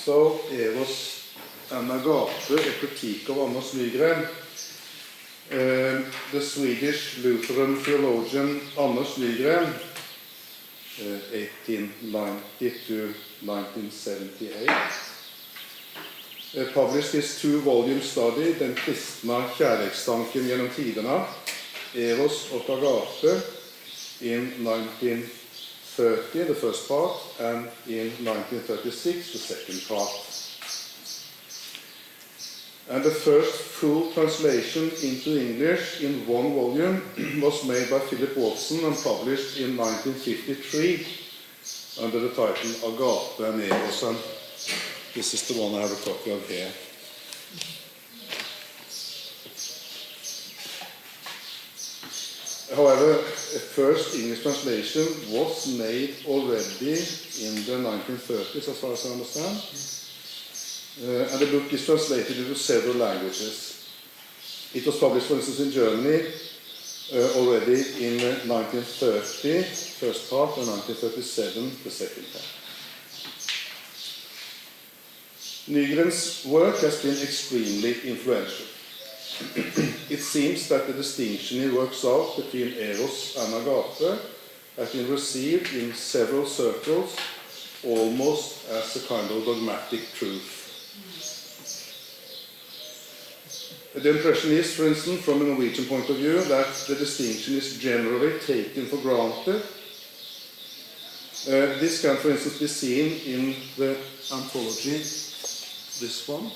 So, Eros and Agape, a critique of Anders Nygren. The Swedish Lutheran theologian Anders Nygren, 1890 to 1978, published his two-volume study, Den kristna kärlekstanken genom tiderna, Eros och Agape, in 1930, the first part, and in 1936, the second part. And the first full translation into English in one volume was made by Philip Watson and published in 1953 under the title Agape and Eros. And this is the one I have a copy of here. However, a first English translation was made already in the 1930s, as far as I understand. And the book is translated into several languages. It was published, for instance, in Germany already in 1930, first part, and 1937, the second part. Nygren's work has been extremely influential. It seems that the distinction he works out between Eros and Agape has been received in several circles almost as a kind of dogmatic truth. The impression is, for instance, from a Norwegian point of view, that the distinction is generally taken for granted. This can, for instance, be seen in the anthology, this one,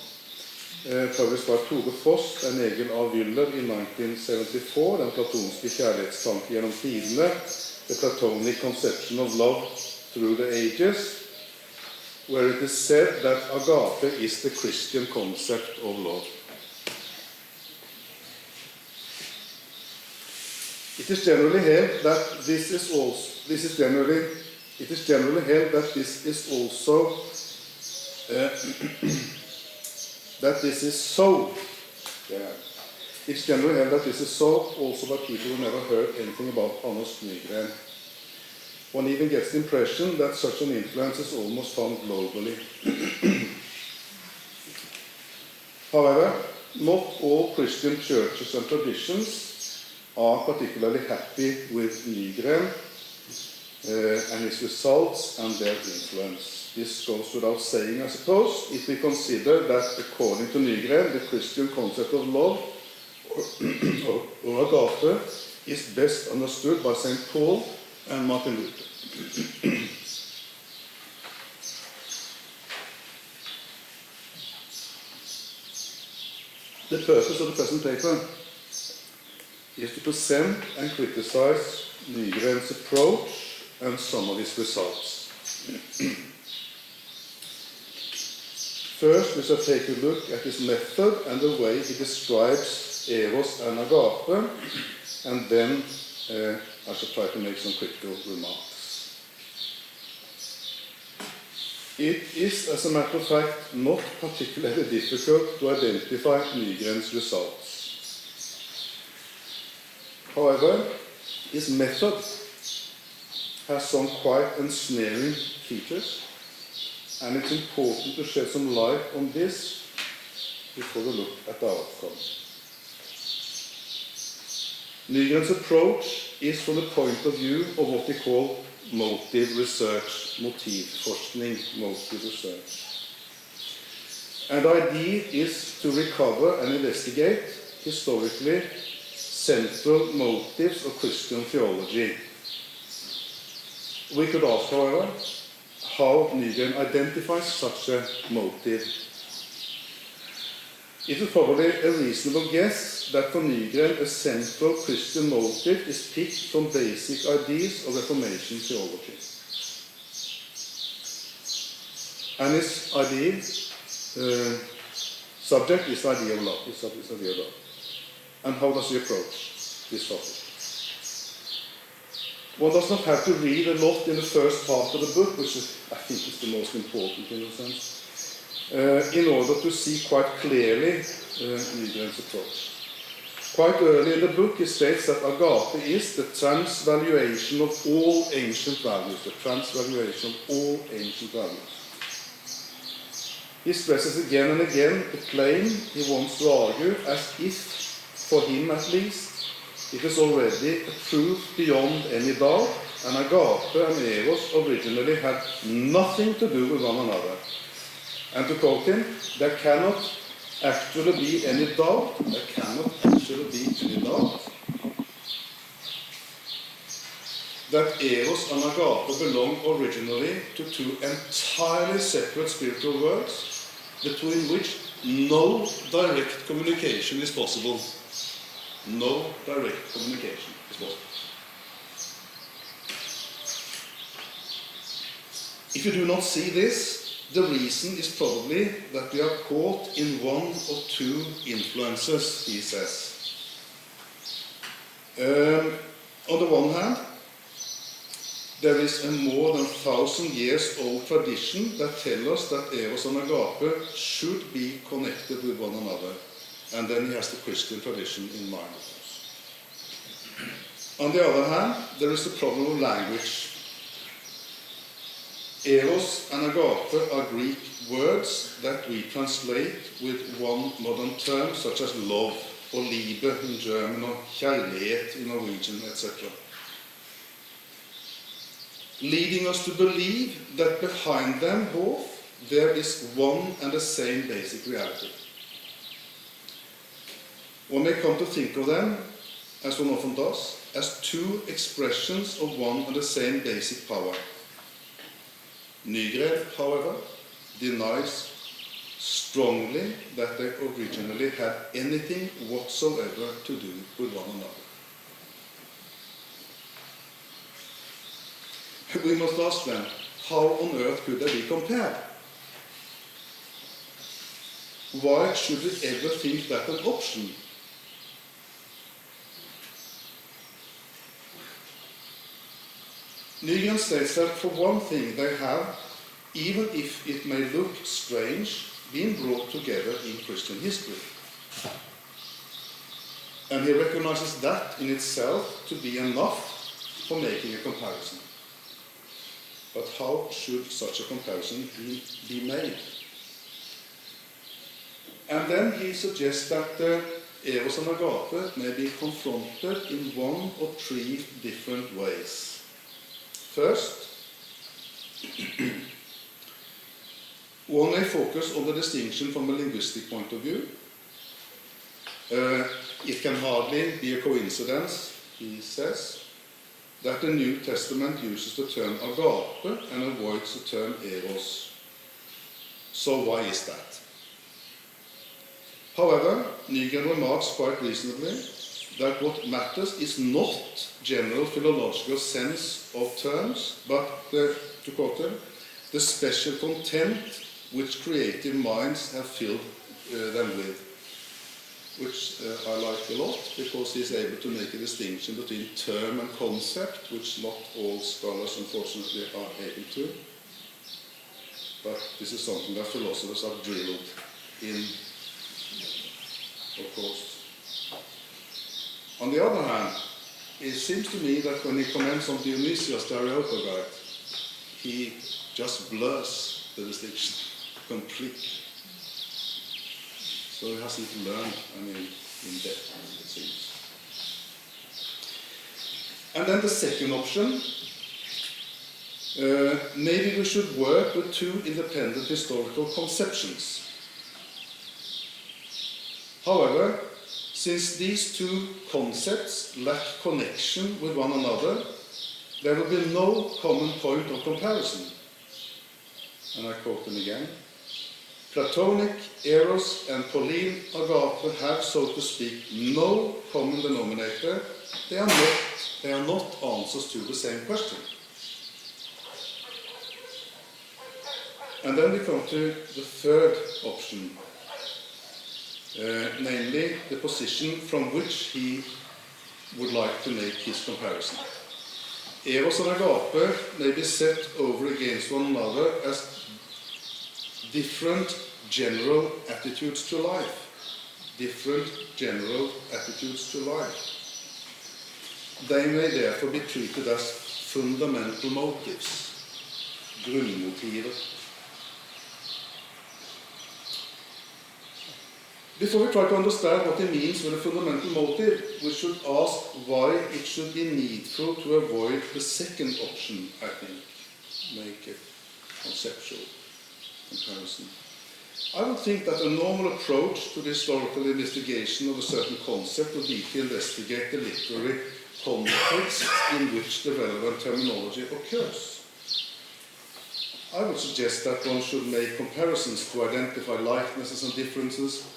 published by Tore Foss and Egil A. Wyller in 1974, Den platonske kärlekstanken genom tidene, The Platonic Conception of Love Through the Ages, where it is said that agape is the Christian concept of love. It is generally held that this is also that this is so. Yeah. It's generally held that this is so also by people who never heard anything about Anders Nygren. One even gets the impression that such an influence is almost found globally. However, not all Christian churches and traditions are particularly happy with Nygren and his results and their influence. This goes without saying, I suppose, if we consider that according to Nygren, the Christian concept of love, or agape, is best understood by St. Paul and Martin Luther. The purpose of the present paper is to present and criticize Nygren's approach and some of his results. First, we shall take a look at his method and the way he describes Eros and Agape, and then I shall try to make some critical remarks. It is, as a matter of fact, not particularly difficult to identify Nygren's results. However, his method has some quite ensnaring features, and it's important to shed some light on this before we look at the outcome. Nygren's approach is from the point of view of what we call motive research, motivforskning, motive research. And the idea is to recover and investigate historically central motives of Christian theology. We could ask, however, how Nygren identifies such a motive. It is probably a reasonable guess that for Nygren a central Christian motive is picked from basic ideas of Reformation theology. And his idea, subject is the idea of love. And how does he approach this topic? One does not have to read a lot in the first part of the book, which is, I think is the most important in a sense, in order to see quite clearly Nygren's approach. Quite early in the book he states that agape is the transvaluation of all ancient values, He stresses again and again the claim he wants to argue, as if, for him at least, it is already a truth beyond any doubt, and agape and eros originally had nothing to do with one another. And to quote him, there cannot actually be any doubt, that eros and agape belong originally to two entirely separate spiritual worlds, between which no direct communication is possible. No direct communication is possible. If you do not see this, the reason is probably that we are caught in one or two influences, he says. On the one hand, there is a more than 1,000 years old tradition that tells us that eros and agape should be connected with one another. And then he has the Christian tradition in mind. On the other hand, there is the problem of language. Eros and agape are Greek words that we translate with one modern term, such as love, or Liebe in German, or kjærlighet in Norwegian, etc. Leading us to believe that behind them both there is one and the same basic reality. One may come to think of them, as one often does, as two expressions of one and the same basic power. Nygren, however, denies strongly that they originally had anything whatsoever to do with one another. We must ask them, how on earth could they be compared? Why should we ever think that an option? Nygren states that for one thing they have, even if it may look strange, been brought together in Christian history. And he recognizes that in itself to be enough for making a comparison. But how should such a comparison be made? And then he suggests that eros and agape may be confronted in one or three different ways. First, one may focus on the distinction from a linguistic point of view. It can hardly be a coincidence, he says, that the New Testament uses the term agape and avoids the term eros. So why is that? However, Nygren remarks quite reasonably that what matters is not general philological sense of terms, but, to quote him, the special content which creative minds have filled them with, which I like a lot, because he is able to make a distinction between term and concept, which not all scholars, unfortunately, are able to. But this is something that philosophers are drilled in, of course. On the other hand, it seems to me that when he comments on Dionysius the Areopagite, he just blurs the distinction completely. So he hasn't learned, in depth, it seems. And then the second option, maybe we should work with two independent historical conceptions. However, since these two concepts lack connection with one another, there will be no common point of comparison. And I quote them again. Platonic, eros, and Pauline agape have, so to speak, no common denominator. They are not answers to the same question. And then we come to the third option, namely the position from which he would like to make his comparison. Eros and agape may be set over against one another as different general attitudes to life. Different general attitudes to life. They may therefore be treated as fundamental motives, grunnmotiver. Before we try to understand what he means with a fundamental motive, we should ask why it should be needful to avoid the second option, I think, make a conceptual comparison. I would think that a normal approach to the historical investigation of a certain concept would be to investigate the literary context in which the relevant terminology occurs. I would suggest that one should make comparisons to identify likenesses and differences,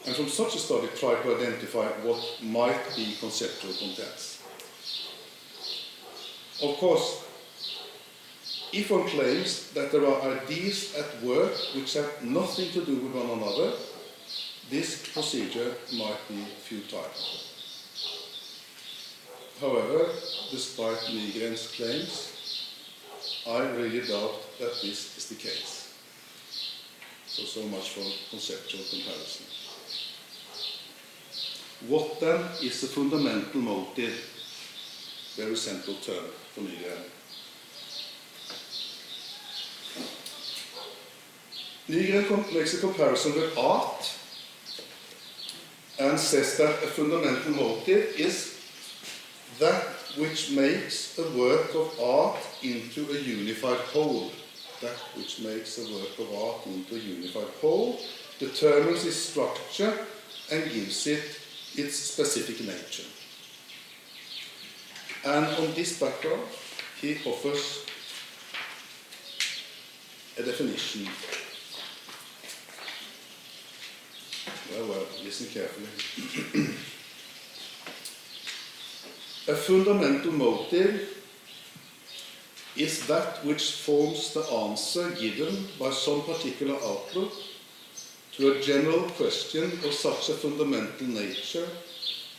and from such a study try to identify what might be conceptual contents. Of course, if one claims that there are ideas at work which have nothing to do with one another, this procedure might be futile. However, despite Nygren's claims, I really doubt that this is the case. So much for conceptual comparison. What then is the fundamental motive? Very central term for Nygren. Nygren makes a comparison with art and says that a fundamental motive is that which makes a work of art into a unified whole. That which makes a work of art into a unified whole, determines its structure and gives it its specific nature. And on this background, he offers a definition. Well, listen carefully. A fundamental motive is that which forms the answer given by some particular outlook to a general question of such a fundamental nature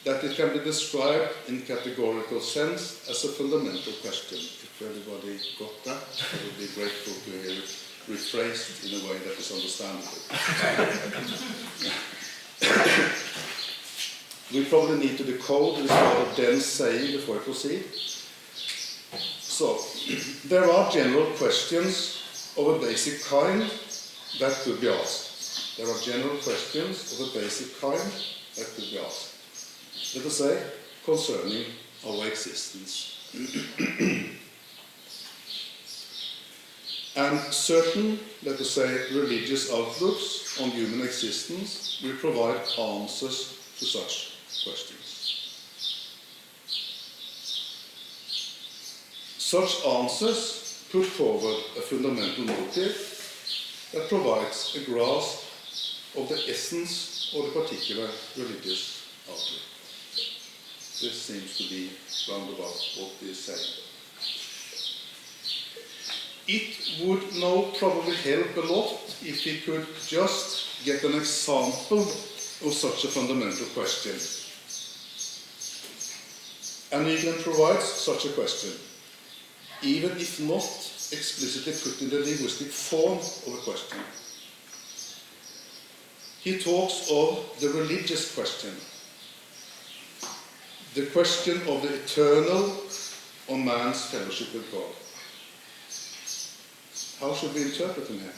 that it can be described in categorical sense as a fundamental question. If everybody got that, I would be grateful to hear it rephrased in a way that is understandable. We probably need to decode this rather dense saying before I proceed. So, there are general questions of a basic kind that could be asked. There are general questions of a basic kind that could be asked. Let us say, concerning our existence. And certain, let us say, religious outlooks on human existence will provide answers to such questions. Such answers put forward a fundamental motive that provides a grasp of the essence of the particular religious outlook. This seems to be roundabout what he is saying. It would now probably help a lot if he could just get an example of such a fundamental question. And Nygren provides such a question, even if not explicitly put in the linguistic form of a question. He talks of the religious question, the question of the eternal on man's fellowship with God. How should we interpret him here?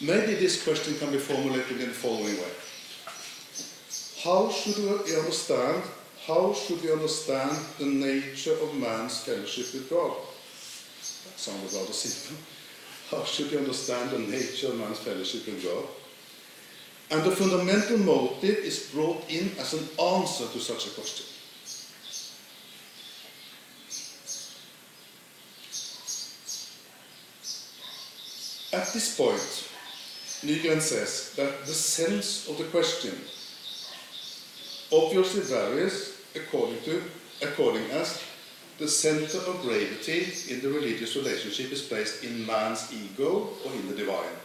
Maybe this question can be formulated in the following way. How should we understand the nature of man's fellowship with God? That sounded rather simple. How should we understand the nature of man's fellowship with God? And the fundamental motive is brought in as an answer to such a question. At this point, Nygren says that the sense of the question obviously varies according as the center of gravity in the religious relationship is placed in man's ego or in the divine.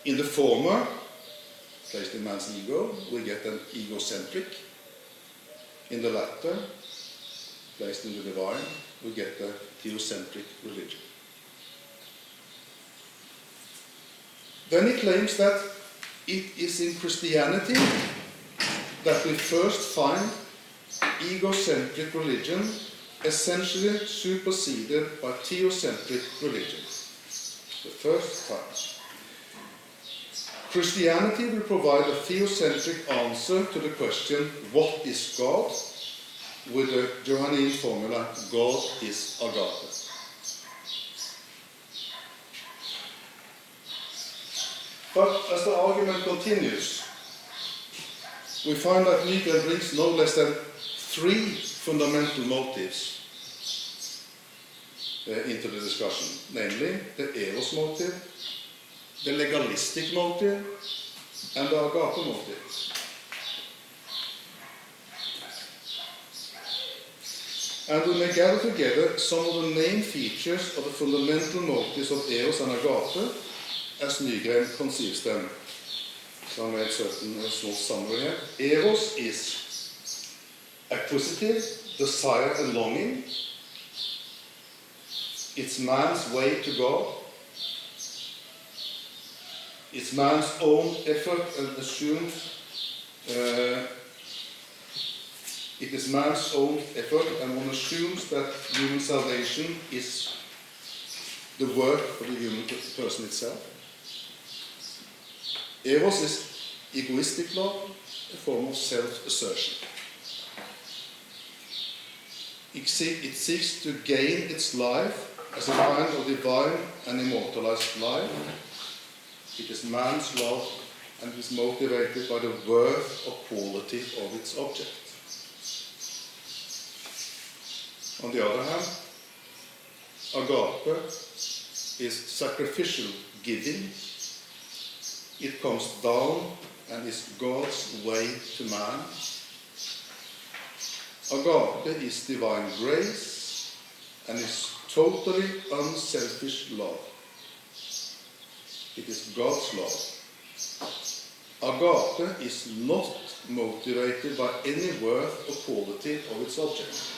In the former, placed in man's ego, we get an egocentric. In the latter, placed in the divine, we get a theocentric religion. Then he claims that it is in Christianity that we first find egocentric religion essentially superseded by theocentric religion. The first time. Christianity will provide a theocentric answer to the question, what is God? With the Johannine formula, God is Agape. But as the argument continues, we find that Nygren brings no less than 3 fundamental motives into the discussion, namely the Eros motive, the legalistic motive, and the Agape motive. And we may gather together some of the main features of the fundamental motives of Eros and Agape as Nygren conceives them. So I made certain small summary here. Eros is acquisitive, desire and longing. It's man's way to God. It's man's own effort and assumes it is man's own effort, and one assumes that human salvation is the work of the human person itself. Eros is egoistic love, a form of self-assertion. It seeks to gain its life as a kind of divine and immortalized life. It is man's love and is motivated by the worth or quality of its object. On the other hand, Agape is sacrificial giving. It comes down and is God's way to man. Agape is divine grace and is totally unselfish love. It is God's love. Agape is not motivated by any worth or quality of its object.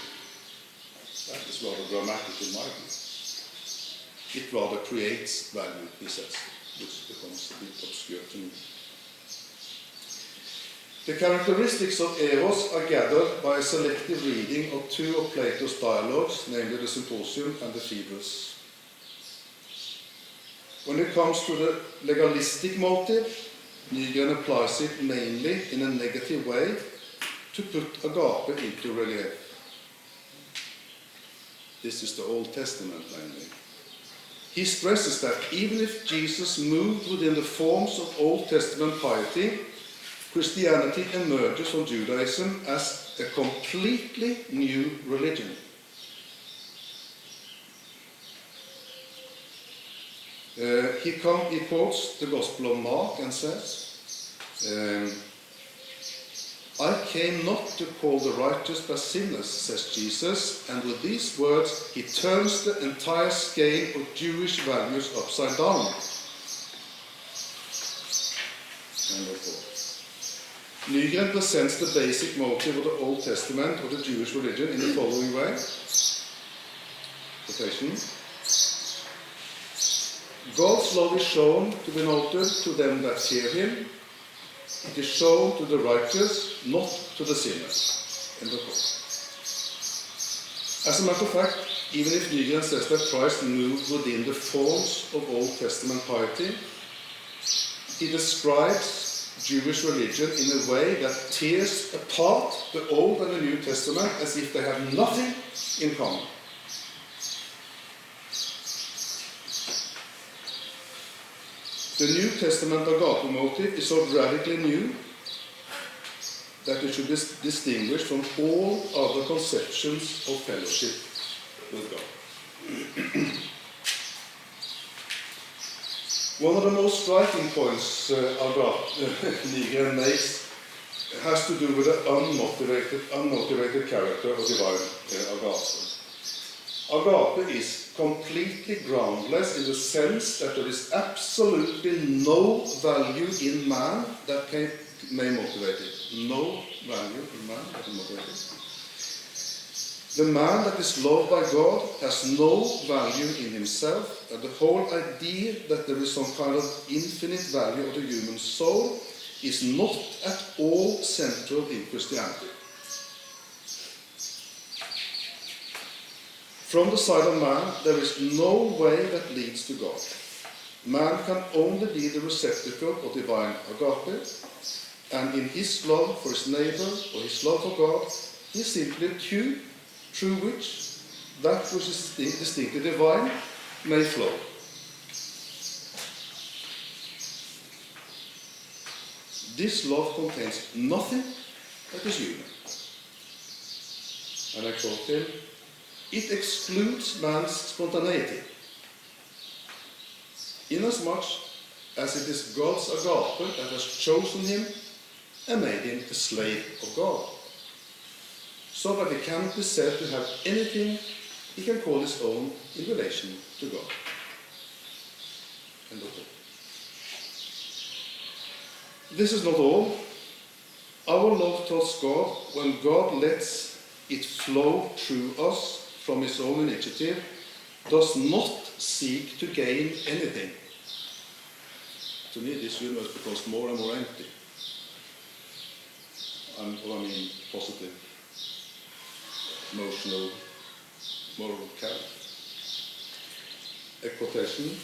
That is rather dramatic in my view. It rather creates value, he says, which becomes a bit obscure to me. The characteristics of Eros are gathered by a selective reading of 2 of Plato's dialogues, namely the Symposium and the Phaedrus. When it comes to the legalistic motive, Nygren applies it mainly in a negative way to put Agape into relief. This is the Old Testament mainly. He stresses that even if Jesus moved within the forms of Old Testament piety, Christianity emerges from Judaism as a completely new religion. He quotes the Gospel of Mark and says, I came not to call the righteous but sinners, says Jesus, and with these words he turns the entire scale of Jewish values upside down. Nygren presents the basic motive of the Old Testament of the Jewish religion in the following way. Quotation. God's love is shown to be noted to them that fear him. It is shown to the righteous, not to the sinners. End of quote. As a matter of fact, even if Nygren says that Christ moved within the forms of Old Testament piety, he describes Jewish religion in a way that tears apart the Old and the New Testament as if they have nothing in common. The New Testament Agape motive is so radically new that it should be distinguished from all other conceptions of fellowship with God. One of the most striking points Nygren makes has to do with the unmotivated character of divine agape. Agape is completely groundless in the sense that there is absolutely no value in man that may motivate it. No value in man that can motivate it. The man that is loved by God has no value in himself, and the whole idea that there is some kind of infinite value of the human soul is not at all central in Christianity. From the side of man, there is no way that leads to God. Man can only be the receptacle of divine agape, and in his love for his neighbor or his love for God, he is simply a tube through which that which is distinctly divine may flow. This love contains nothing that is human. And I quote him, it excludes man's spontaneity, inasmuch as it is God's agape that has chosen him and made him a slave of God, so that he cannot be said to have anything he can call his own in relation to God. End of quote. This is not all. Our love towards God, when God lets it flow through us from his own initiative, does not seek to gain anything. To me, this universe becomes more and more empty. Positive, emotional, moral character. A quotation.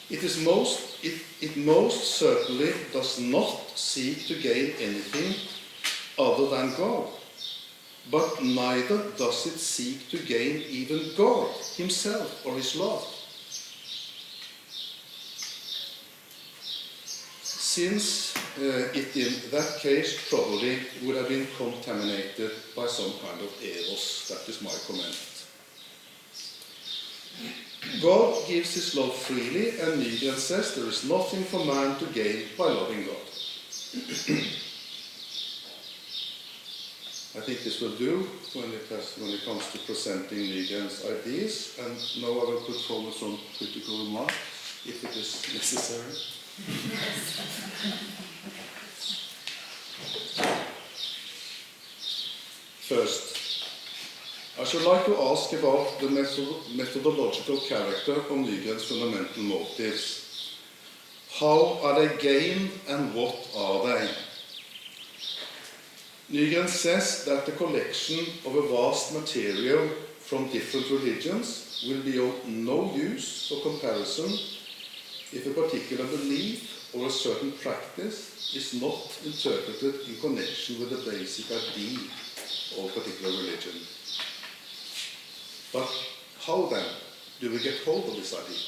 It most certainly does not seek to gain anything other than God, but neither does it seek to gain even God himself or his love. Since it in that case probably would have been contaminated by some kind of Eros. That is my comment. God gives his love freely, and Nygren says there is nothing for man to gain by loving God. I think this will do when it comes to presenting Nygren's ideas, and now I will put forward some critical remarks, if it is necessary. First, I should like to ask about the methodological character of Nygren's fundamental motives. How are they gained and what are they? Nygren says that the collection of a vast material from different religions will be of no use for comparison if a particular belief or a certain practice is not interpreted in connection with the basic idea of a particular religion. But how then do we get hold of this idea?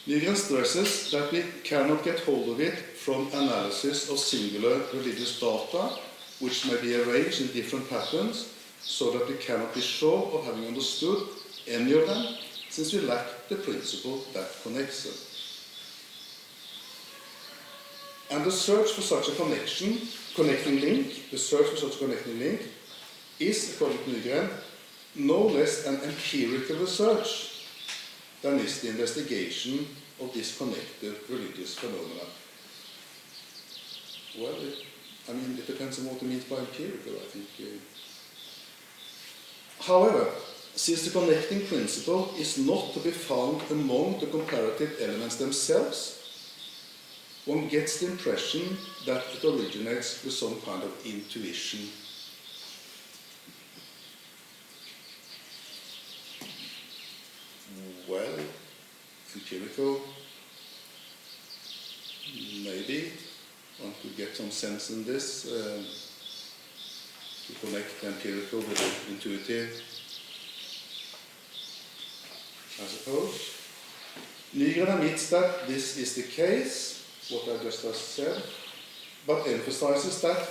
Nygren stresses that we cannot get hold of it from analysis of singular religious data, which may be arranged in different patterns, so that we cannot be sure of having understood any of them, since we lack the principle that connects them. And the search for such a connecting link, is, according to Nygren, no less an empirical research than is the investigation of disconnected religious phenomena. Well, it depends on what it means by empirical, I think. However, since the connecting principle is not to be found among the comparative elements themselves, one gets the impression that it originates with some kind of intuition. Well, empirical, maybe one could get some sense in this, to connect the empirical with the intuitive, I suppose. Nygren admits that this is the case, what I just have said, but emphasizes that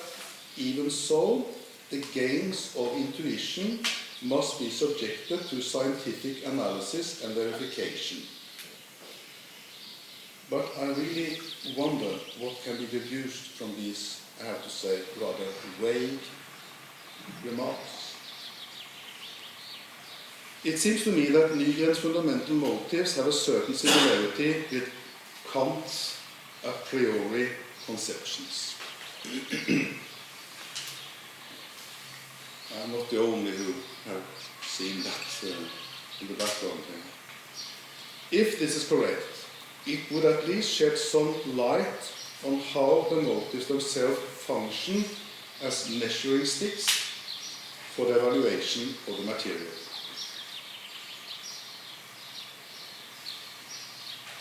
even so, the gains of intuition must be subjected to scientific analysis and verification. But I really wonder what can be deduced from these, I have to say, rather vague remarks. It seems to me that Nygren's fundamental motives have a certain similarity with Kant's a priori conceptions. I'm not the only who have seen that in the background here. If this is correct, it would at least shed some light on how the motives themselves function as measuring sticks for the evaluation of the material.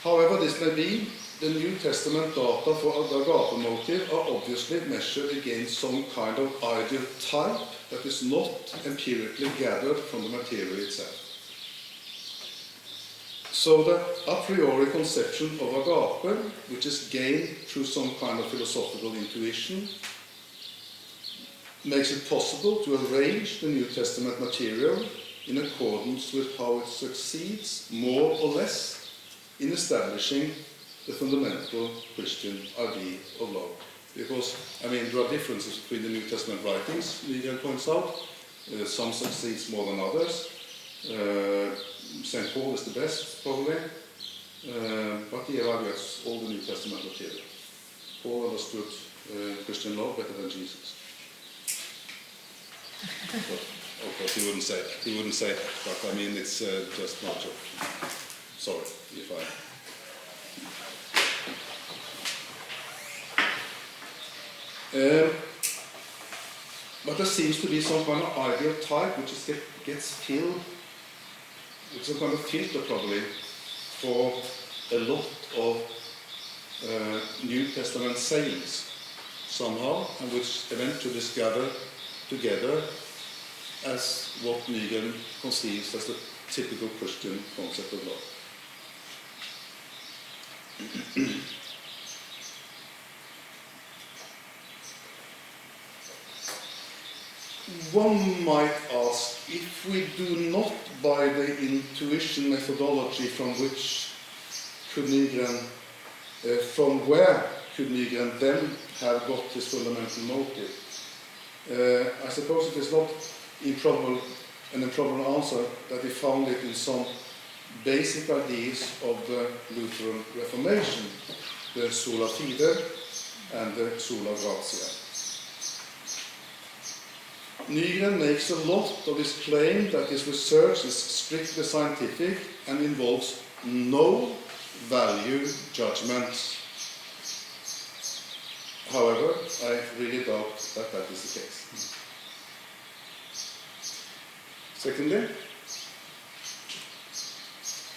However this may be, the New Testament data for the agape motive are obviously measured against some kind of ideal type that is not empirically gathered from the material itself. So the a priori conception of agape, which is gained through some kind of philosophical intuition, makes it possible to arrange the New Testament material in accordance with how it succeeds, more or less, in establishing the fundamental Christian idea of love. Because, there are differences between the New Testament writings, Nygren points out. Some succeeds more than others. St. Paul is the best, probably. But he evaluates all the New Testament material. Paul understood Christian love better than Jesus. But, of course, he wouldn't say that, but it's just not joke. Sorry if I... but there seems to be some kind of ideal type which gets filled with some kind of filter, probably, for a lot of New Testament sayings, somehow, and which eventually is gathered together as what Nygren conceives as the typical Christian concept of love. One might ask, if we do not buy the intuition methodology, from where could Nygren then have got his fundamental motive? I suppose it is not an improbable answer that he found it in some basic ideas of the Lutheran Reformation, the sola fide and the sola gratia. Nygren makes a lot of his claim that his research is strictly scientific and involves no value judgments. However, I really doubt that that is the case. Secondly,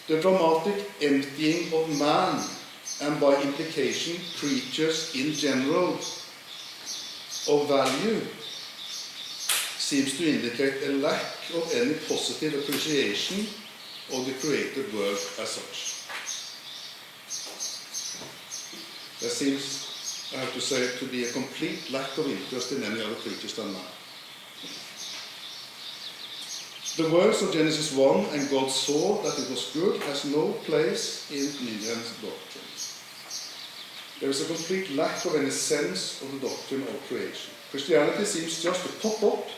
the dramatic emptying of man, and by implication creatures in general, of value, seems to indicate a lack of any positive appreciation of the created world as such. There seems, I have to say, to be a complete lack of interest in any other creatures than man. The words of Genesis 1, and God saw that it was good, has no place in Nygren's doctrine. There is a complete lack of any sense of the doctrine of creation. Christianity seems just to pop up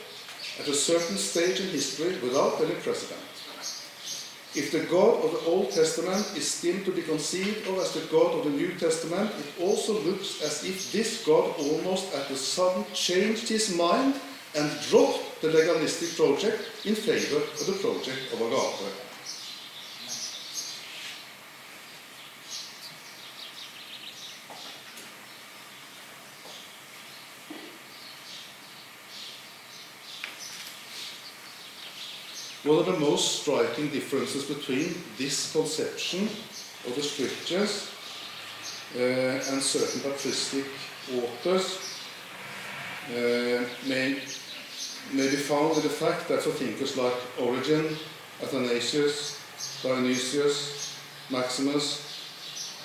at a certain stage in history without any precedent. If the God of the Old Testament is still to be conceived of as the God of the New Testament, it also looks as if this God almost at a sudden changed his mind and dropped the legalistic project in favor of the project of agape. One of the most striking differences between this conception of the scriptures and certain patristic authors may be found in the fact that for thinkers like Origen, Athanasius, Dionysius, Maximus,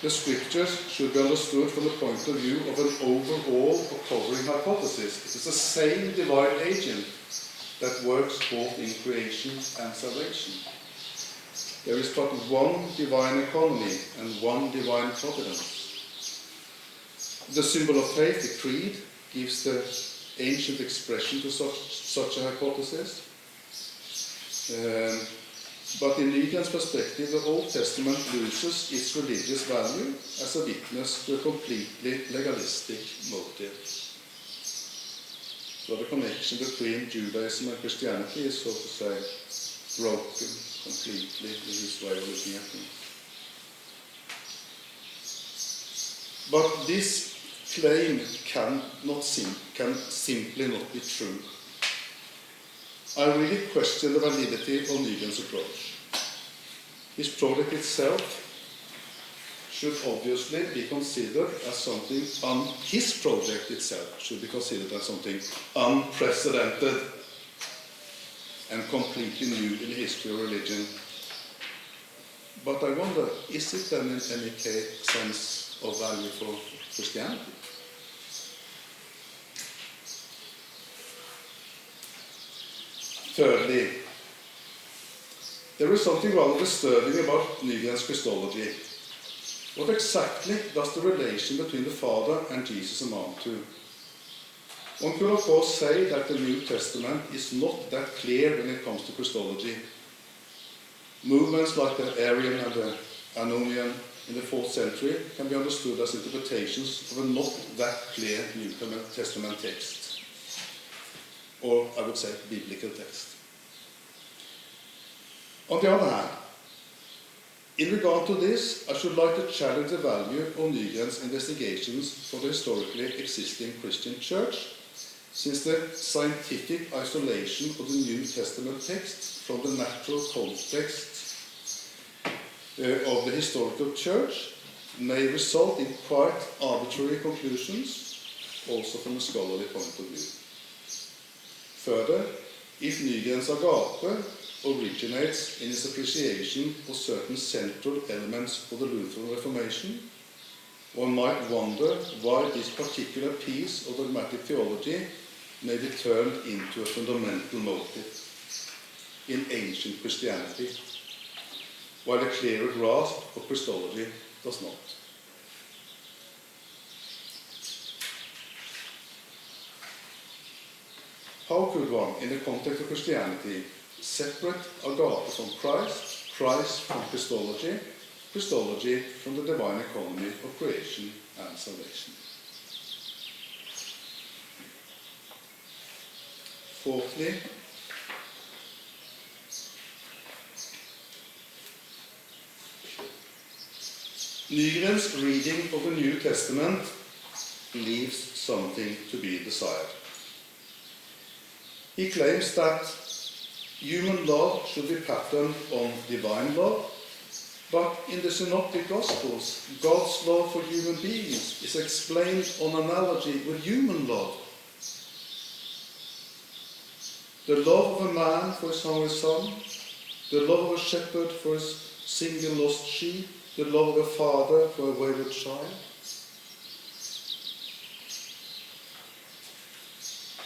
the scriptures should be understood from the point of view of an overall or covering hypothesis. It is the same divine agent that works both in creation and salvation. There is but one divine economy and one divine providence. The symbol of faith, the creed, gives the ancient expression to such a hypothesis. But in Nygren's perspective, the Old Testament loses its religious value as a witness to a completely legalistic motive. So the connection between Judaism and Christianity is, so to say, broken completely in his way of looking at things. But this claim can simply not be true. I really question the validity of Nygren's approach. His project itself should obviously be considered as something, his project itself should be considered as something unprecedented and completely new in the history of religion. But I wonder, is it then in any sense of value for Christianity? Thirdly, there is something rather disturbing about Nygren's Christology. What exactly does the relation between the Father and Jesus amount to? One could of course say that the New Testament is not that clear when it comes to Christology. Movements like the Arian and the Anomian in the 4th century can be understood as interpretations of a not that clear New Testament text, or I would say biblical text. On the other hand, in regard to this, I should like to challenge the value of Nygren's investigations for the historically existing Christian church, since the scientific isolation of the New Testament text from the natural context of the historical church may result in quite arbitrary conclusions, also from a scholarly point of view. Further, if Nygren's Agape originates in his appreciation of certain central elements of the Lutheran Reformation, one might wonder why this particular piece of dogmatic theology may be turned into a fundamental motive in ancient Christianity, while a clearer grasp of Christology does not. How could one, in the context of Christianity, separate Agape from Christ, Christ from Christology, Christology from the divine economy of creation and salvation? Fourthly, Nygren's reading of the New Testament leaves something to be desired. He claims that human love should be patterned on divine love, but in the Synoptic Gospels, God's love for human beings is explained on analogy with human love. The love of a man for his hungry son, the love of a shepherd for his single lost sheep, the love of a father for a wayward child.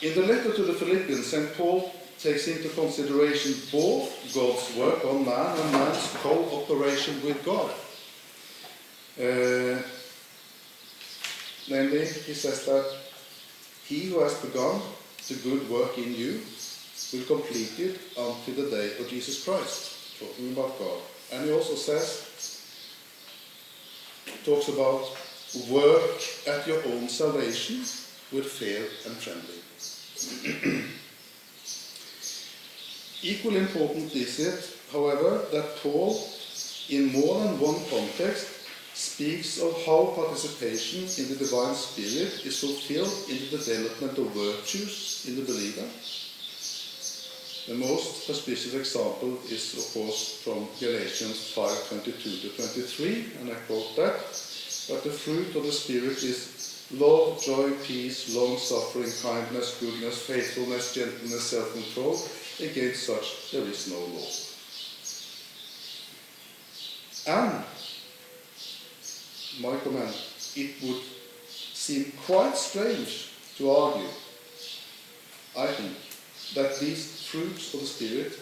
In the letter to the Philippians, St. Paul takes into consideration both God's work on man and man's cooperation with God. Namely, he says that he who has begun the good work in you will complete it until the day of Jesus Christ, talking about God. And he also talks about work at your own salvation with fear and trembling. Equally important is it, however, that Paul, in more than one context, speaks of how participation in the divine spirit is fulfilled in the development of virtues in the believer. The most auspicious example is, of course, from Galatians 5:22-23, and I quote that the fruit of the Spirit is love, joy, peace, long-suffering, kindness, goodness, faithfulness, gentleness, self-control. Against such there is no law. And, my comment, it would seem quite strange to argue, I think, that these fruits of the Spirit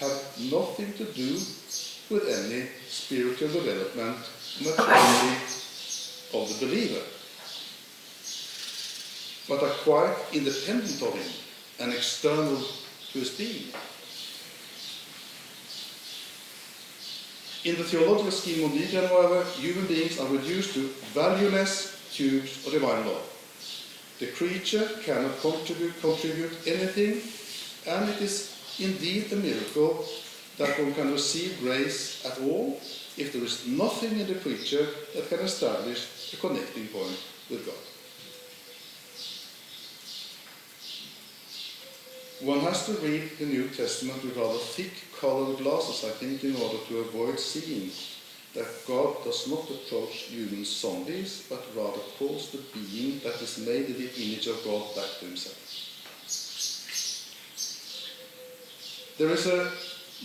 have nothing to do with any spiritual development, maturity of the believer, but are quite independent of him and external to his being. In the theological scheme of Nygren, however, human beings are reduced to valueless cubes of divine law. The creature cannot contribute anything, and it is indeed a miracle that one can receive grace at all if there is nothing in the creature that can establish a connecting point with God. One has to read the New Testament with rather thick colored glasses, I think, in order to avoid seeing that God does not approach human zombies, but rather calls the being that is made in the image of God back to himself. There is a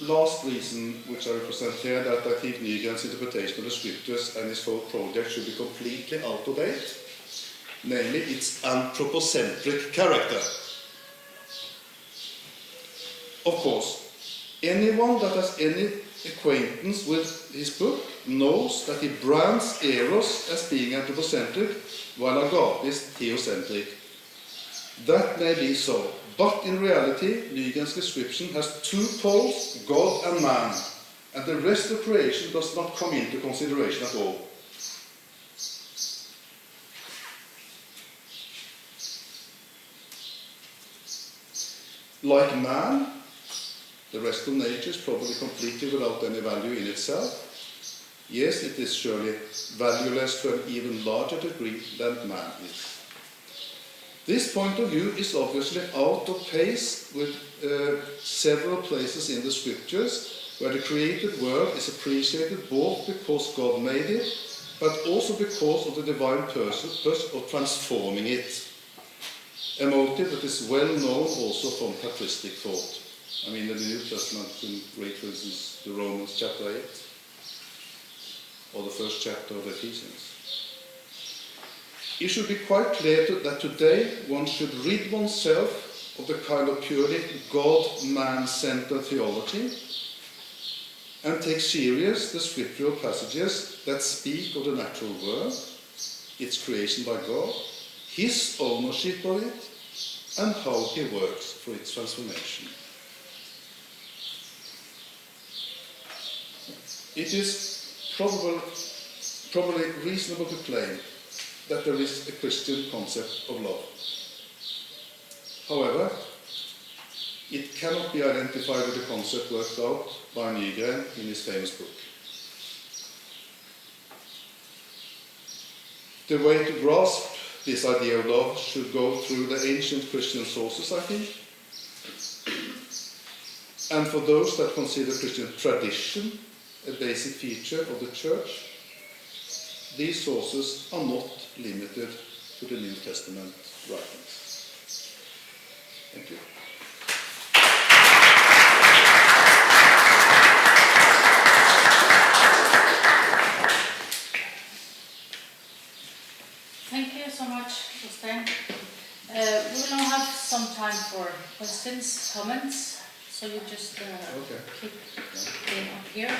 last reason which I represent here that I think Nygren's interpretation of the scriptures and his whole project should be completely out of date, namely its anthropocentric character. Of course, anyone that has any acquaintance with his book knows that he brands Eros as being anthropocentric, while Agape is theocentric. That may be so, but in reality, Nygren's description has two poles, God and man, and the rest of creation does not come into consideration at all. Like man, the rest of nature is probably completely without any value in itself. Yes, it is surely valueless to an even larger degree than man is. This point of view is obviously out of pace with several places in the scriptures where the created world is appreciated both because God made it, but also because of the divine purpose of transforming it. A motive that is well known also from patristic thought. I mean, in the New Testament, in read, for instance, the Romans chapter 8, or the first chapter of Ephesians. It should be quite clear that today one should rid oneself of the kind of purely God-man-centered theology and take serious the scriptural passages that speak of the natural world, its creation by God, his ownership of it, and how he works for its transformation. It is probably reasonable to claim that there is a Christian concept of love. However, it cannot be identified with the concept worked out by Nygren in his famous book. The way to grasp this idea of love should go through the ancient Christian sources, I think. And for those that consider Christian tradition a basic feature of the Church, these sources are not limited to the New Testament writings. Thank you. Thank you so much, Torstein. We will now have some time for questions, comments, so you just keep being up here.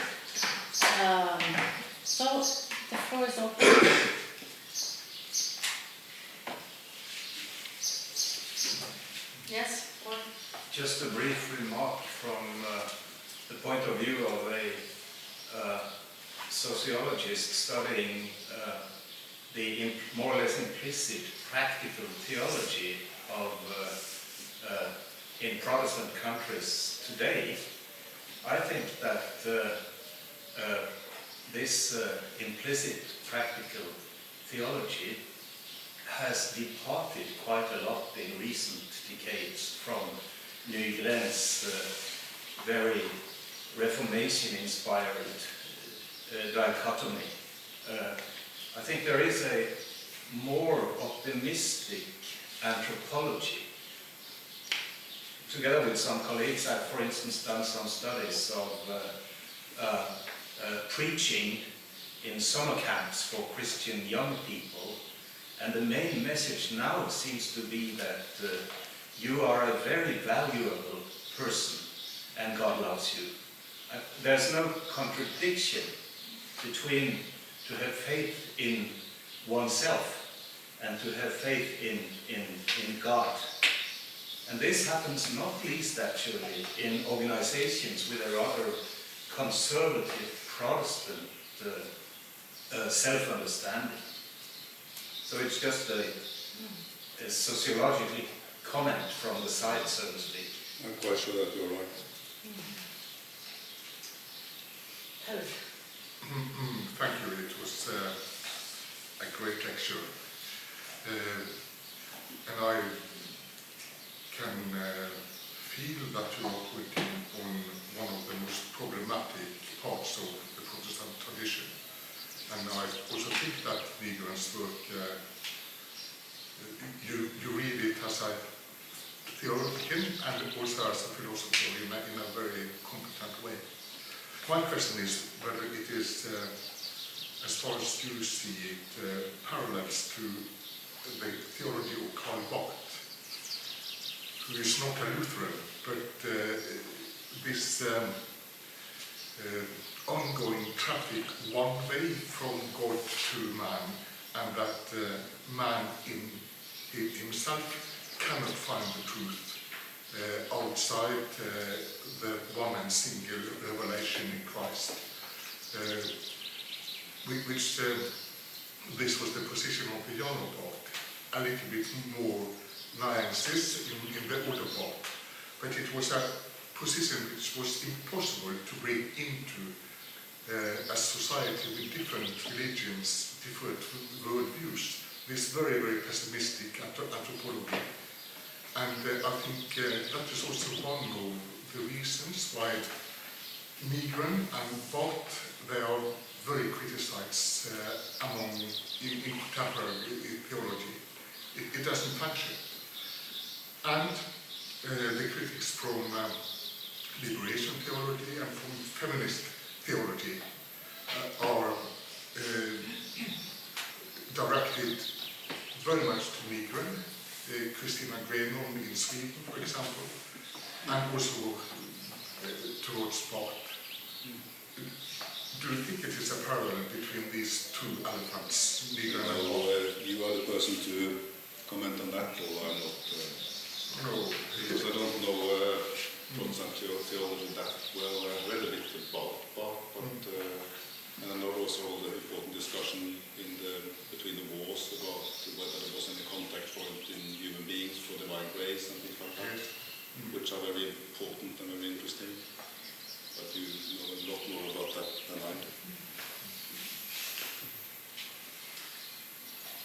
So the floor is open. Yes? Or? Just a brief remark from the point of view of a sociologist studying the more or less implicit practical theology of in Protestant countries today. I think that this implicit practical theology has departed quite a lot in recent decades from Nygren's very Reformation-inspired dichotomy. I think there is a more optimistic anthropology. Together with some colleagues, I've, for instance, done some studies of preaching in summer camps for Christian young people, and the main message now seems to be that you are a very valuable person and God loves you. There's no contradiction between to have faith in oneself and to have faith in God. And this happens not least actually in organizations with a rather conservative Protestant self-understanding. So it's just a sociological comment from the side, so to speak. I'm quite sure that you're right. Thank you. It was a great lecture. And I can feel that you're not within on one of the most problematic parts of the Protestant tradition. And I also think that Nygren's work, you read it as a theologian and also as a philosopher in a very competent way. My question is whether it is, as far as you see it, parallels to the theology of Karl Barth, who is not a Lutheran, but this ongoing traffic one way from God to man, and that man in himself cannot find the truth outside the one and single revelation in Christ. Which this was the position of the younger part, a little bit more nuances in the older part, but it was a position which was impossible to bring into a society with different religions, different worldviews, this very, very pessimistic anthropology. And I think that is also one of the reasons why Nygren and Barth, they are very criticized in contemporary theology. It doesn't function. And the critics from liberation theology and from feminist theology are directed very much to Nygren, Christina Grenon in Sweden, for example, and also towards Barth. Do you think it is a parallel between these two elephants, Nygren and Barth? You are the person to comment on that, or I'm not. No, because I don't know Protestant theology that well. I read a bit about Barth, but and I know also all the important discussion between the wars about whether there was any contact point in human beings for divine grace and things like that, which are very important and very interesting. But you know a lot more about that than I do.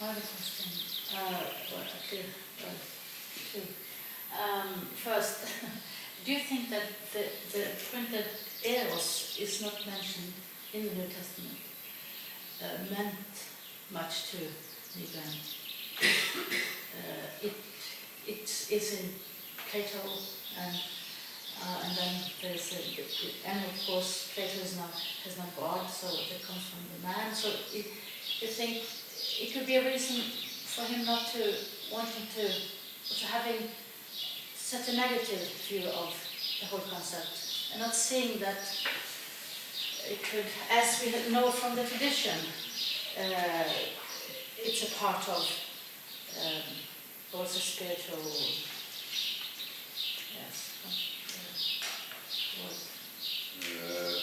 I have a question. Two. First, do you think that the printed Eros is not mentioned in the New Testament meant much to Nygren? It is in Plato, and then there's and of course Plato has not God, so it comes from the man. So you think it could be a reason for him not to wanting to having such a negative view of the whole concept, and not seeing that it could, as we know from the tradition, it's a part of also spiritual.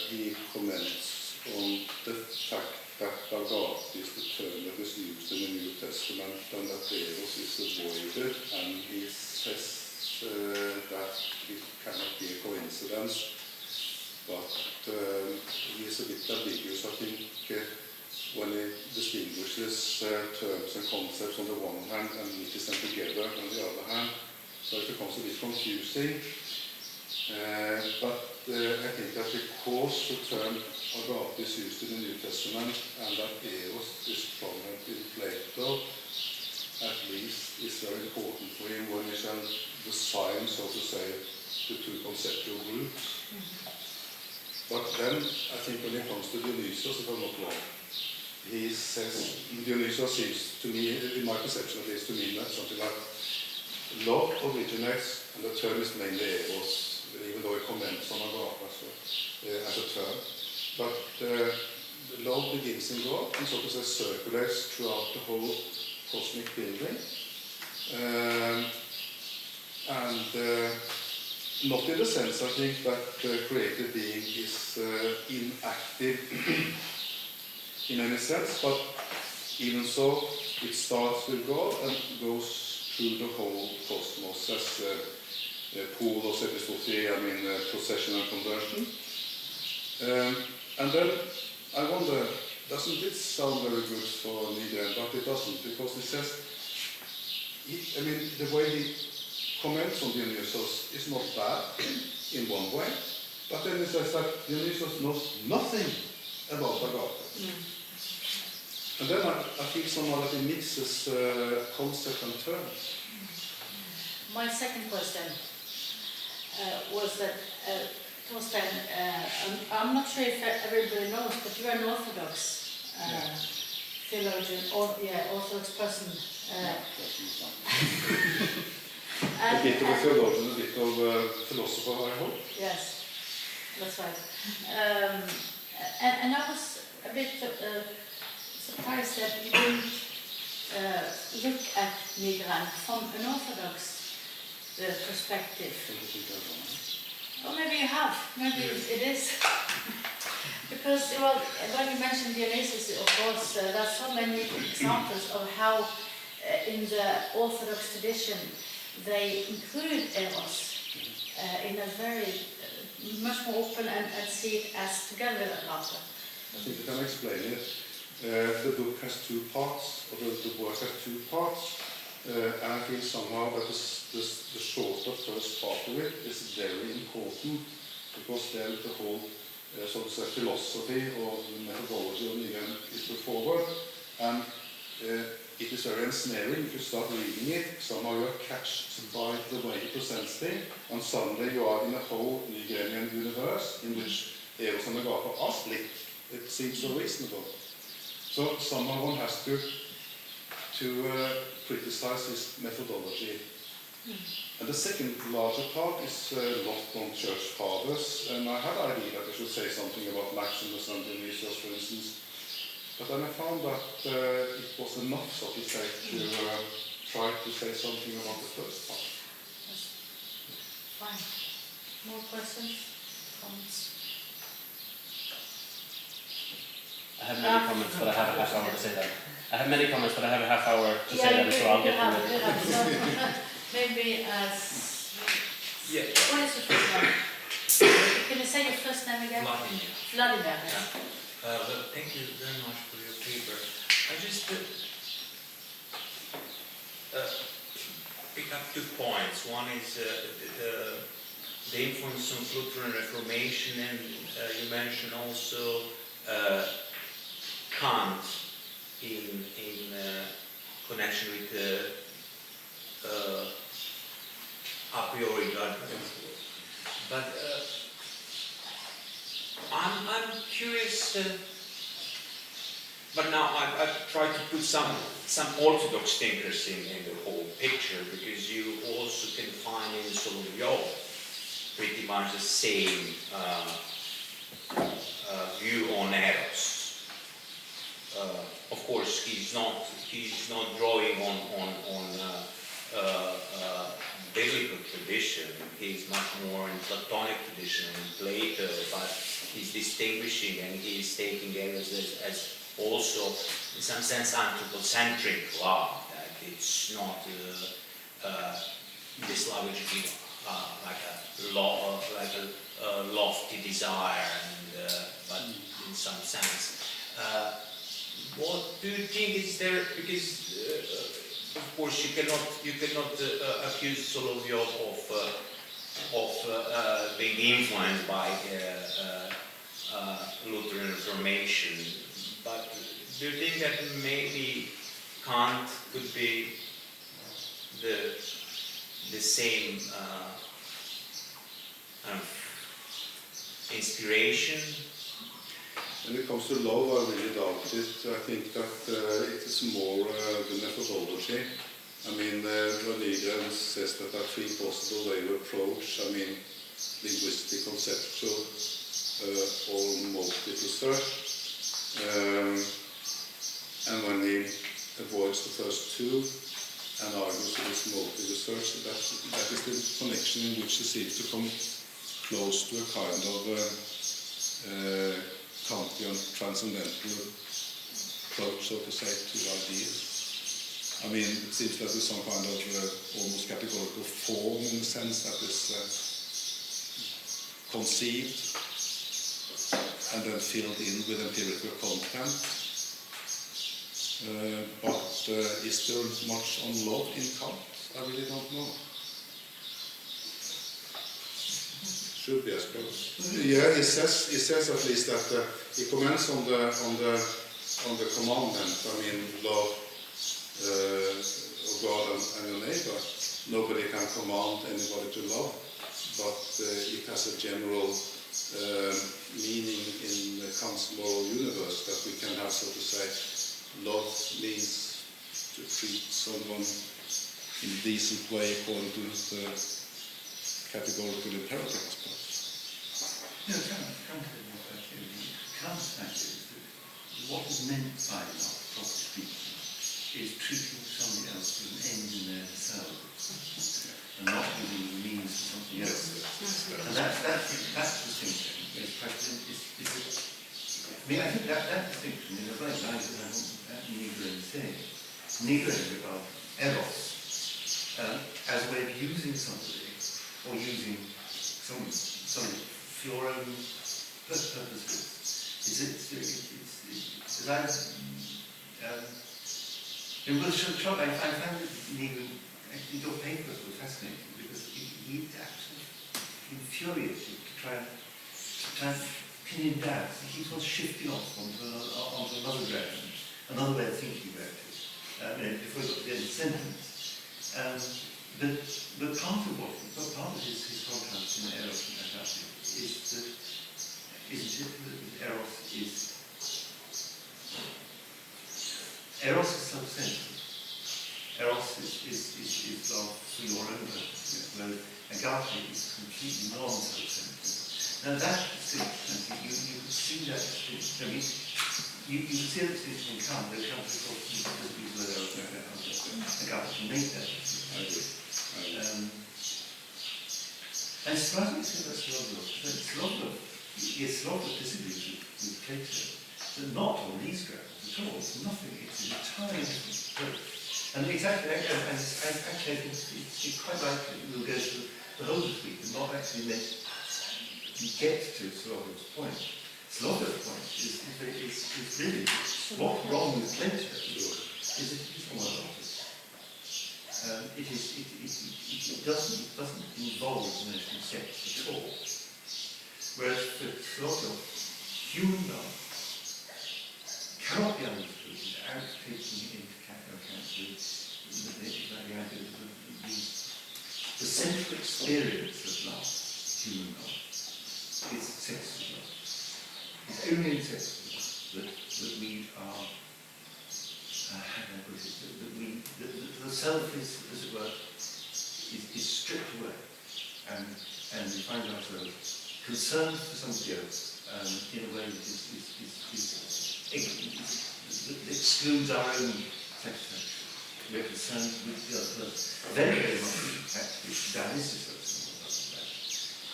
He comments on the fact that Agape is the term that is used in the New Testament and that Eros is avoided, and he says that it cannot be a coincidence, but he is a bit ambiguous, I think, when he distinguishes terms and concepts on the one hand and mixes them together on the other hand, so it becomes a bit confusing. But I think that because the term Agape is used in the New Testament and that Eros is prominent in Plato, at least is very important for him when he shall design, so to say, the two conceptual groups. But then, I think when it comes to Dionysius, if I'm not wrong, he says, Dionysius seems to me, in my perception at least, to mean that something like love originates, and the term is mainly Eros, even though it comments on Agape as a term. But love begins in God and so to say circulates throughout the whole cosmic building. Not in the sense, I think, that the created being is inactive in any sense, but even so, it starts with God and goes through the whole cosmos, as Paulos epistophia, procession and conversion. And then I wonder, doesn't it sound very good for Nygren? But it doesn't, because it says, the way he comments on Dionysius is not bad in one way, But then it says that Dionysius knows nothing about agape. And then I feel somehow that he mixes concept and terms. My second question was that Torstein, I'm not sure if everybody knows, but you are an Orthodox theologian, or Orthodox person. A bit of a theologian, a bit of a philosopher, I hope. Yes, that's right. And I was a bit surprised that you didn't look at Nygren from an Orthodox perspective. Or maybe you have, maybe it is. Because, well, when you mentioned Dionysius, of course, there are so many examples of how in the Orthodox tradition they include Eros in a very, much more open and see it as together with agape. I think you can explain it. The book has two parts, or the work has two parts, and I feel somehow that the shorter first part of it is very important, because then the whole so to say, philosophy or the methodology of Nygren is put forward, and it is very ensnaring. If you start reading it, somehow you are catched by the way he presents things, and suddenly you are in a whole Nygrenian universe in which Eros and Agape are split. It seems so reasonable. So somehow one has to criticize his methodology. And the second larger part is lost on church fathers, and I had the idea that I should say something about Maximus and Dionysius, for instance. But then I found that it was enough, so to say, to try to say something about the first part. Fine. More questions? Comments? I have many comments, but I have a half hour to say that. I have many comments, but I have a half hour to say that, so I'll get through it. So, maybe Yeah. what is your first name? Can you say your first name again? Vladimir. Vladimir. Well, thank you very much for your paper. I just pick up 2 points. One is the influence of Lutheran Reformation, and you mentioned also Kant in connection with a priori judgment. But I'm curious, but now I've tried to put some Orthodox thinkers in the whole picture, because you also can find in Solovyov pretty much the same view on Eros. Of course, he's not drawing on biblical tradition. He's much more in Platonic tradition and Plato, but he's distinguishing, and he's taking Eros as also, in some sense, anthropocentric love. That it's not this lavage like a lofty desire, and but in some sense. What do you think is there? Because of course you cannot accuse Solovyov of being influenced by Lutheran Reformation. But do you think that maybe Kant could be the same inspiration? When it comes to love, I really doubt it. I think that it is more the methodology. I mean, when Nygren says that there are 3 possible ways of approach, I mean, linguistic, conceptual, or multiple search. And when he avoids the first 2 and argues with this multi-research, that is the connection in which he seems to come close to a kind of Kantian transcendental approach, so to say, to ideas. I mean, it seems that there's some kind of almost categorical form, in the sense that is conceived and then filled in with empirical content. But is there much on love in Kant? I really don't know. should be, I suppose. Yeah, he says at least that he comments on the commandment. I mean, love of God and your neighbor. Nobody can command anybody to love, but it has a general meaning in the moral universe that we can have, so to say, love means to treat someone in a decent way according to the categorical imperative, I suppose. No, counterfeit is that what is meant by love, properly speaking, is treating somebody else as an end in themselves, and not using the means for something else. And that distinction is I think that distinction is a very nice that Nygren is saying. Nygren regards Eros as a way of using somebody, or using somebody for your own purposes. I found that Nygren, your papers were fascinating because he actually infuriated to try and pin him down. He keeps on shifting off onto another ground, another way of thinking about it. Before he got to the end of the sentence. But part of his contrast in Eros and Agape is that, isn't it, that Eros is self-centered. Eros is love for your own purpose, whereas Agape is completely non-self-centered. Now that distinction, you can see that distinction. I mean, you can see that distinction in Kant. There comes a question because people are Agape to make that distinction. And surprisingly, that's Slovlov. Yes, Slovlov disagrees with Plato, but not on these grounds at all. It's nothing. It's an entirely different approach. And exactly, I think it's quite likely we'll go to the whole this week and not actually get to Slovlov's point. Slovlov's point is really what's wrong with Plato is that he's a monologist. It doesn't involve the notion of sex at all. Whereas for Slovlov, human love cannot be understood without taking into account the central experience of love, human love, is sexual love. It's only in sexual love that we are, how can I put it, that the self is, as it were, is stripped away, and we find ourselves concerned for somebody else in a way that excludes our own satisfaction. We're concerned with the other person. Very, very much, actually, Dionysus or something like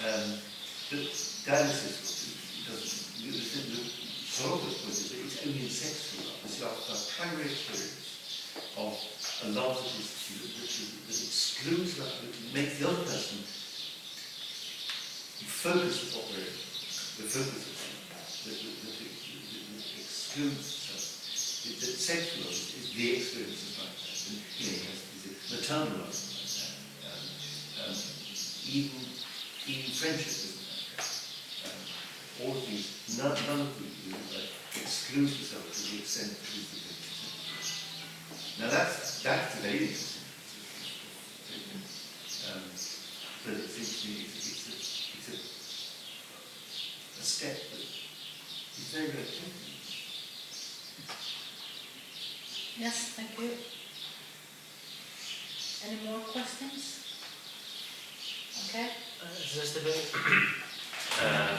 that. But Dionysus doesn't, Sorobus was that it's only in sexual love. This is our primary experience of a love that excludes love, that makes the other person focus on what we're in. The focus of something that excludes self. That sexual love is the experience of life. And, he has maternal love like that. Even friendship isn't like that. All of these, none of these exclude the self to the extent that is the thing. Now that's a very interesting but it seems to me it's a step that is very, very important. Yes, thank you. Any more questions? Okay. Just a very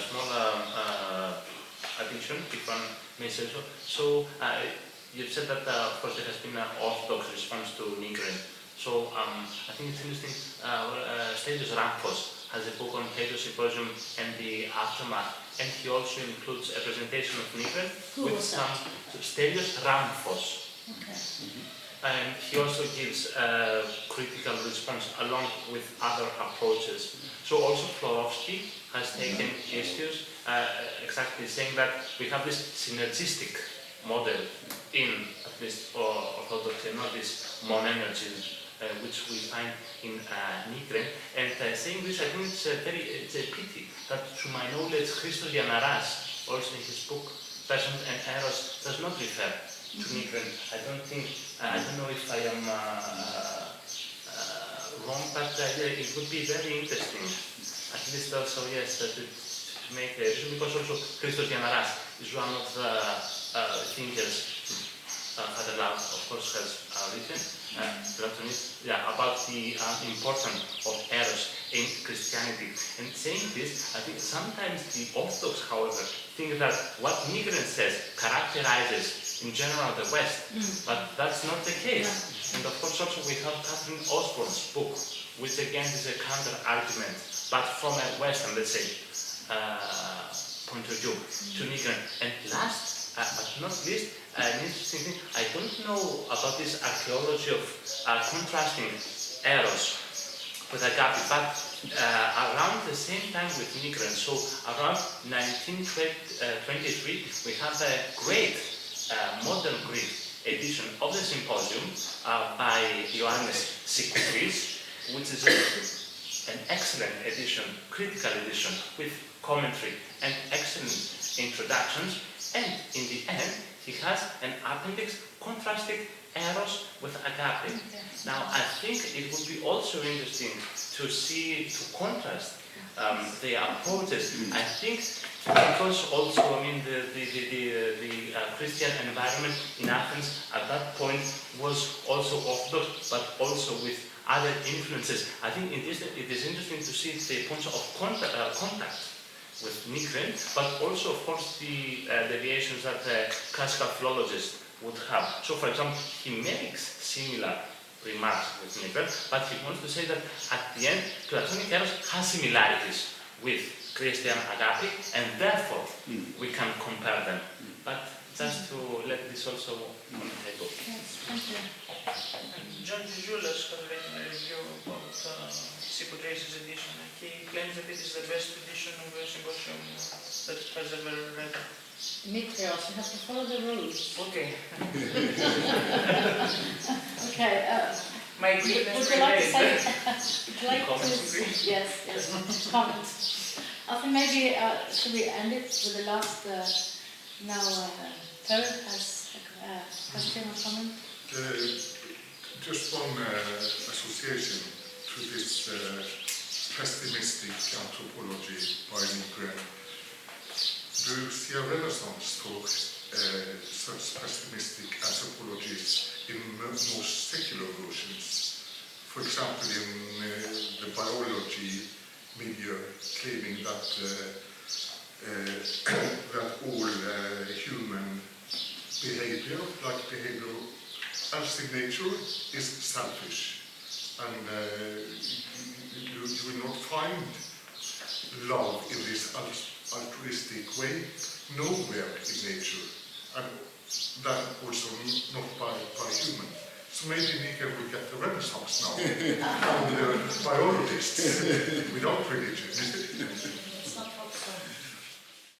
small addition, if one may say so. So, you've said that, of course, there has been an orthodox response to Nygren. So, I think it's interesting. Stelios Ramphos has a book on Plato Symposium and the aftermath, and he also includes a presentation of Nygren with some Stelios Ramphos. Okay. And he also gives a critical response along with other approaches. So also Tollefsen has taken issues exactly saying that we have this synergistic model in at least orthodoxy, not this monenergism which we find in Nygren. And saying this, I think it's a pity that my knowledge, Christos Gianaras, also in his book, Passion and Eros, does not refer to Nygren. I don't know if I am wrong, but it would be very interesting, at least also, yes, to make the reason, because also Christos Gianaras is one of the thinkers Father Love, of course, has written about the importance of Eros in Christianity. And saying this, I think sometimes the Orthodox, however, think that what Nygren says characterizes in general the West, but that's not the case. And of course also we have Catherine Osborne's book, which again is a counter-argument, but from a Western, let's say, point of view to Nygren. And last, but not least, an interesting thing, I don't know about this archaeology of contrasting Eros with Agape, but around the same time with Nygren, so around 1923, we have a great modern Greek edition of the Symposium by Ioannis Sikouris, which is an excellent edition, critical edition, with commentary and excellent introductions, and in the end, he has an appendix contrasting Eros with Agape. Now, I think it would be also interesting to see, to contrast the approaches. I think because also, I mean, the Christian environment in Athens at that point was also Orthodox, but also with other influences. I think it is interesting to see the points of contact with Nygren, but also, of course, the deviations that classical philologists would have. So, for example, he makes similar remarks with Nygren, but he wants to say that at the end, Platonic Eros has similarities with Christian Agape, and therefore we can compare them. But just to let this also on the table. Yes, thank you. John Julius has written a review about Sikouris' edition, and he claims that it is the best edition of the Symposium that has ever read. Mitrios, you have to follow the rules. Okay. Okay. My Would greatness you like to remains. say? Would you like to? Yes. Comments. I think maybe should we end it with the last? Now, Terry has a question or comment. Just one association to this pessimistic anthropology by Nygren. Do you see a renaissance for such pessimistic anthropologies in most secular versions? For example, in the biology milieu, claiming that that all human behavior, like behavior as in nature, is selfish, and you will not find love in this altruistic way nowhere in nature, and that also not by human. So maybe Nygren will get the renaissance now from the biologists without religion.